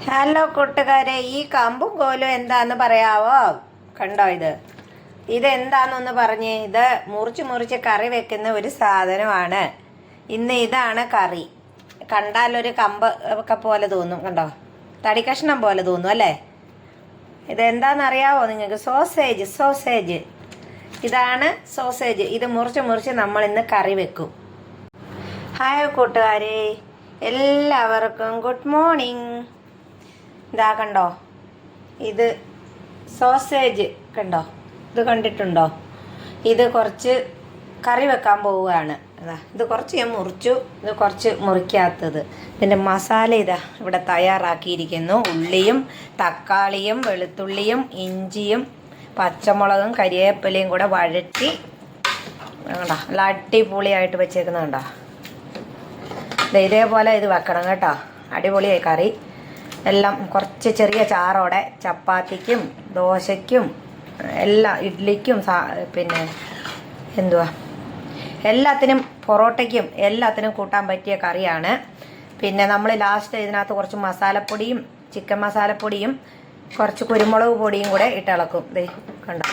Hello കൂട്ടുകാരെ, ഈ കമ്പും കോലും എന്താന്ന് പറയാവോ? കണ്ടോ ഇതെന്താന്നൊന്ന് പറഞ്ഞേ. ഇത് മുറിച്ച് മുറിച്ച് കറി വെക്കുന്ന ഒരു സാധനമാണ്. ഇന്ന് ഇതാണ് കറി. കണ്ടാലൊരു കമ്പ് ഒക്കെ പോലെ തോന്നും, കണ്ടോ, തടി കഷ്ണം പോലെ തോന്നും അല്ലേ? ഇതെന്താണെന്നറിയാവോ നിങ്ങൾക്ക്? സോസേജ്. ഇതാണ് സോസേജ്. ഇത് മുറിച്ച് മുറിച്ച് നമ്മൾ ഇന്ന് കറി വെക്കും. ഹായ് കൂട്ടുകാരെ, എല്ലാവർക്കും ഗുഡ് മോർണിംഗ്. ഇതാ കണ്ടോ, ഇത് സോസേജ് കണ്ടോ, ഇത് കണ്ടിട്ടുണ്ടോ? ഇത് കുറച്ച് കറി വെക്കാൻ പോവുകയാണ്. അതാ, ഇത് കുറച്ച് ഞാൻ മുറിച്ചു, ഇത് കുറച്ച് മുറിക്കാത്തത്. ഇതിൻ്റെ മസാല ഇതാ ഇവിടെ തയ്യാറാക്കിയിരിക്കുന്നു. ഉള്ളിയും തക്കാളിയും വെളുത്തുള്ളിയും ഇഞ്ചിയും പച്ചമുളകും കരിവേപ്പിലയും കൂടെ വഴറ്റി കണ്ടോ, നല്ല അടിപൊളിയായിട്ട് വെച്ചേക്കുന്നത് കണ്ടോ. ഇതേപോലെ ഇത് വെക്കണം കേട്ടോ, അടിപൊളിയായി കറി. എല്ലാം കുറച്ച് ചെറിയ ചാറോടെ ചപ്പാത്തിക്കും ദോശയ്ക്കും ഇഡ്ഡലിക്കും പിന്നെ എല്ലാത്തിനും പൊറോട്ടയ്ക്കും എല്ലാത്തിനും കൂട്ടാൻ പറ്റിയ കറിയാണ്. പിന്നെ നമ്മൾ ലാസ്റ്റ് ഇതിനകത്ത് കുറച്ച് മസാലപ്പൊടിയും ചിക്കൻ മസാലപ്പൊടിയും കുറച്ച് കുരുമുളക് പൊടിയും കൂടെ ഇട്ടിളക്കും. കണ്ടോ,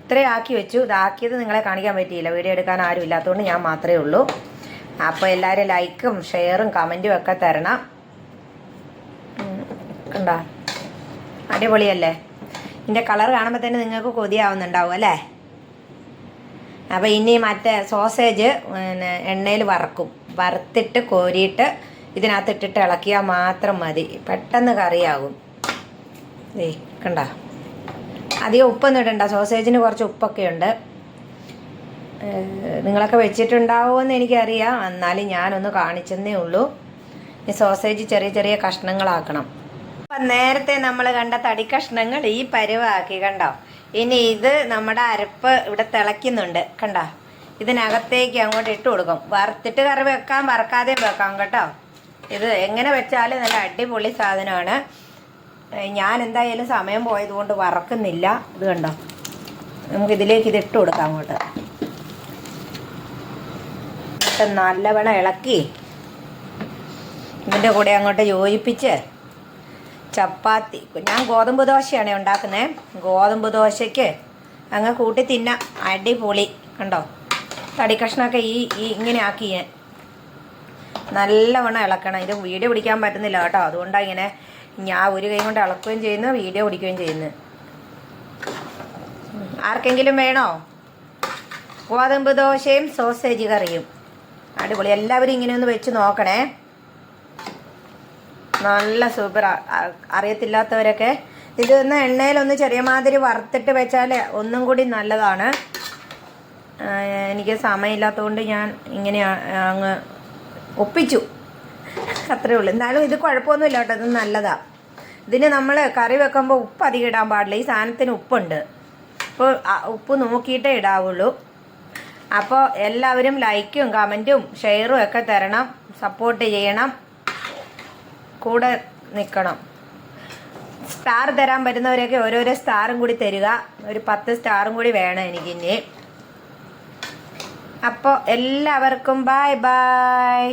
ഇത്രയും ആക്കി വെച്ചു. ഇതാക്കിയത് നിങ്ങളെ കാണിക്കാൻ പറ്റിയില്ല, വീഡിയോ എടുക്കാൻ ആരും ഇല്ലാത്തതുകൊണ്ട് ഞാൻ മാത്രമേ ഉള്ളൂ. അപ്പോൾ എല്ലാവരും ലൈക്കും ഷെയറും കമൻറ്റും ഒക്കെ തരണം. കണ്ടോ, അടിപൊളിയല്ലേ? ഇതിൻ്റെ കളർ കാണുമ്പോൾ തന്നെ നിങ്ങൾക്ക് കൊതിയാവുന്നുണ്ടാവും അല്ലേ? അപ്പോൾ ഇനി മറ്റേ സോസേജ് എണ്ണയിൽ വറുത്തിട്ട് കോരിയിട്ട് ഇതിനകത്തിട്ടിട്ട് ഇളക്കിയാൽ മാത്രം മതി, പെട്ടെന്ന് കറിയാകും. കണ്ടോ, അധികം ഉപ്പൊന്നും ഇടണ്ട, സോസേജിന് കുറച്ച് ഉപ്പൊക്കെ ഉണ്ട്. നിങ്ങളൊക്കെ വെച്ചിട്ടുണ്ടാവുമെന്ന് എനിക്കറിയാം, എന്നാലും ഞാനൊന്ന് കാണിച്ചെന്നേ ഉള്ളൂ. ഈ സോസേജ് ചെറിയ ചെറിയ കഷ്ണങ്ങളാക്കണം. അപ്പം നേരത്തെ നമ്മൾ കണ്ട തടി കഷ്ണങ്ങൾ ഈ പരുവാക്കി, കണ്ടോ. ഇനി ഇത് നമ്മുടെ അരപ്പ് ഇവിടെ തിളയ്ക്കുന്നുണ്ട്, കണ്ടോ. ഇതിനകത്തേക്ക് അങ്ങോട്ട് ഇട്ട് കൊടുക്കും. വറുത്തിട്ട് കറി വെക്കാം, വറക്കാതെയും വെക്കാം കേട്ടോ. ഇത് എങ്ങനെ വെച്ചാലും നല്ല അടിപൊളി സാധനമാണ്. ഞാൻ എന്തായാലും സമയം പോയതുകൊണ്ട് വറക്കുന്നില്ല. ഇത് കണ്ടോ, നമുക്കിതിലേക്ക് ഇത് ഇട്ട് കൊടുക്കാം അങ്ങോട്ട്. നല്ലവണ്ണം ഇളക്കി ഇതിൻ്റെ കൂടെ അങ്ങോട്ട് യോജിപ്പിച്ച് ചപ്പാത്തി, ഞാൻ ഗോതമ്പ് ദോശയാണ് ഉണ്ടാക്കുന്നത്. ഗോതമ്പ് ദോശയ്ക്ക് അങ്ങ് കൂട്ടി തിന്നാം, അടിപൊളി. കണ്ടോ, തടി കഷ്ണമൊക്കെ ഇങ്ങനെ ആക്കി ഞാൻ നല്ലവണ്ണം ഇളക്കണം. ഇത് വീഡിയോ പിടിക്കാൻ പറ്റുന്നില്ല കേട്ടോ, അതുകൊണ്ടാണ് ഇങ്ങനെ ഞാൻ ഒരു കൈ കൊണ്ട് ഇളക്കുകയും ചെയ്യുന്നു, വീഡിയോ പിടിക്കുകയും ചെയ്യുന്നു. ആർക്കെങ്കിലും വേണോ? ഗോതമ്പ് ദോശയും സോസേജ് കറിയും അടിപൊളി. എല്ലാവരും ഇങ്ങനെ ഒന്ന് വെച്ച് നോക്കണേ, നല്ല സൂപ്പർ. അറിയത്തില്ലാത്തവരൊക്കെ ഇതൊന്ന് എണ്ണയിലൊന്ന് ചെറിയ മാതിരി വറുത്തിട്ട് വെച്ചാൽ ഒന്നും കൂടി നല്ലതാണ്. എനിക്ക് സമയമില്ലാത്തതുകൊണ്ട് ഞാൻ ഇങ്ങനെ അങ്ങ് ഒപ്പിച്ചു, അത്രേ ഉള്ളൂ. എന്നാലും ഇത് കുഴപ്പമൊന്നുമില്ല കേട്ടോ, ഇത് നല്ലതാണ്. ഇതിന് നമ്മൾ കറി വെക്കുമ്പോൾ ഉപ്പ് അധികം ഇടാൻ പാടില്ല, ഈ സാധനത്തിന് ഉപ്പുണ്ട്. അപ്പോൾ ഉപ്പ് നോക്കിയിട്ടേ ഇടാവുള്ളൂ. അപ്പോൾ എല്ലാവരും ലൈക്കും കമൻറ്റും ഷെയറും ഒക്കെ തരണം, സപ്പോർട്ട് ചെയ്യണം, കൂടെ നിൽക്കണം. സ്റ്റാർ തരാൻ പറ്റുന്നവരൊക്കെ ഓരോരോ സ്റ്റാറും കൂടി തരിക. ഒരു 10 സ്റ്റാറും കൂടി വേണം എനിക്കിനി. അപ്പോൾ എല്ലാവർക്കും ബൈ ബൈ.